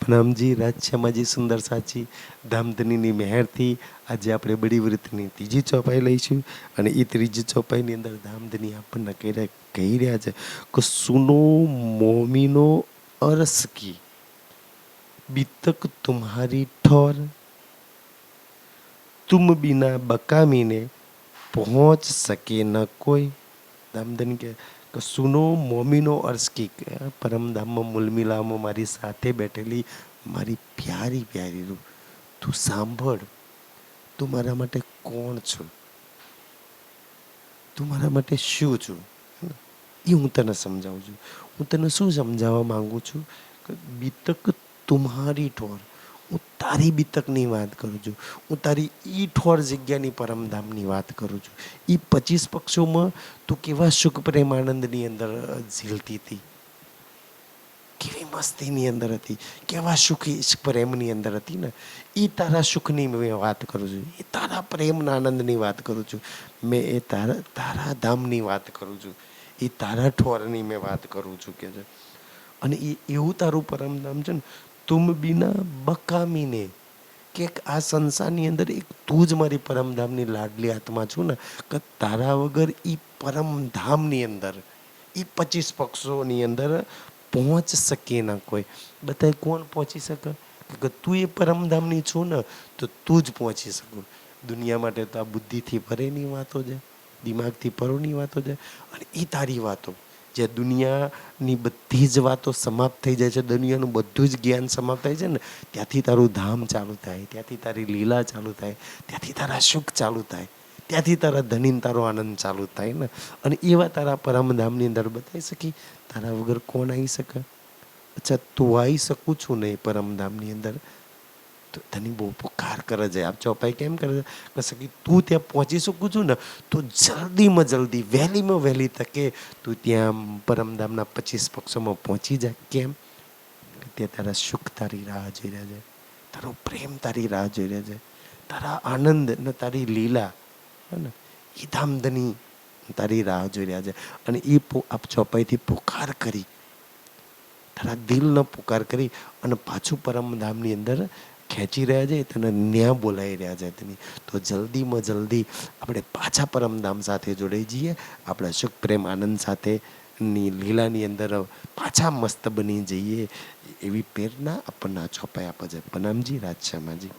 પ્રણામજી રાજ્યમાંજી સુંદર સાચી ધામધનીની મહેરથી આજે આપણે બડી વ્રતની ત્રીજી ચોપાઈ લઈશું અને એ ત્રીજી ચોપાઈની અંદર ધામધની આપણને કહી રહ્યા છે કે સુનો મોમીનો અરસ કી બીતક તુમ્હારી ઠોર तुम बिना बकामीने पहुँच सके न कोई। ધામધની કે સુનો મોમીનો અર્શ કી પરમધામમાં મૂલમિલામાં મારી સાથે બેઠેલી મારી પ્યારી પ્યારી રૂ, તું સાંભળ, તું મારા માટે કોણ છું, તું મારા માટે શું છું, એ હું તને સમજાવું છું. હું તને શું સમજાવવા માંગુ છું કે બીતક તુમ્હારી ઠોર, હું તારી બીતકની વાત કરું છું, હું તારી ઈ ઠોર જગ્યાની પરમધામની વાત કરું છું. એ 25 પક્ષોમાં તું કેવા સુખ પ્રેમ આનંદની અંદર ઝીલતી હતી, કેવી મસ્તીની અંદર હતી, કેવા સુખી પ્રેમની અંદર હતી ને, એ તારા સુખની મેં વાત કરું છું, એ તારા પ્રેમના આનંદની વાત કરું છું, મેં એ તારા ધામની વાત કરું છું, એ તારા ઠોરની મેં વાત કરું છું કે છે. અને એ એવું તારું પરમધામ છે ને, તુમ બિના બકામીને, કે આ સંસારની અંદર એક તું જ મારી પરમધામની લાડલી આત્મા છું ને, કે તારા વગર એ પરમધામની અંદર એ 25 પક્ષોની અંદર પહોંચ શકે ના કોઈ. બધાય કોણ પહોંચી શકે? કે તું એ પરમધામની છું ને તો તું જ પહોંચી શકું. દુનિયા માટે તો આ બુદ્ધિથી પરેની વાતો છે, દિમાગથી પરોની વાતો છે. અને એ તારી વાતો જે દુનિયાની બધી જ વાતો સમાપ્ત થઈ જાય છે, દુનિયાનું બધું જ જ્ઞાન સમાપ્ત થાય છે ને, ત્યાંથી તારું ધામ ચાલુ થાય, ત્યાંથી તારી લીલા ચાલુ થાય, ત્યાંથી તારા સુખ ચાલુ થાય, ત્યાંથી તારા ધનીન તારો આનંદ ચાલુ થાય ને. અને એવા તારા પરમધામની અંદર બતાવી શકી, તારા વગર કોણ આવી શકે? અચ્છા, તું આવી શકું છું ને એ પરમધામની અંદર, તો તને બહુ પુકાર કરે છે. આપ ચોપાઈ કેમ કરે છે કે તું ત્યાં પહોંચી શકું છું ને તો જલ્દીમાં જલ્દી, વહેલીમાં વહેલી તકે તું ત્યાં પરમધામના 25 પક્ષોમાં પહોંચી જાય. કેમ? ત્યાં તારા સુખ તારી રાહ જોઈ રહ્યા છે, તારો પ્રેમ તારી રાહ જોઈ રહ્યા છે, તારા આનંદ ને તારી લીલા ને એ ધામધની તારી રાહ જોઈ રહ્યા છે. અને એ આપ ચોપાઈથી પુકાર કરી, તારા દિલનો પુકાર કરી અને પાછું પરમધામની અંદર ખેંચી રહ્યા છે, તને ન્યા બોલાવી રહ્યા છે તેની. તો જલ્દીમાં જલ્દી આપણે પાછા પરમધામ સાથે જોડાઈ જઈએ, આપણા સુખ પ્રેમ આનંદ સાથેની લીલાની અંદર પાછા મસ્ત બની જઈએ, એવી પ્રેરણા આપણને આ ચોપાઈ આપે છે. પ્રણામજી, રાજશ્યામાજી.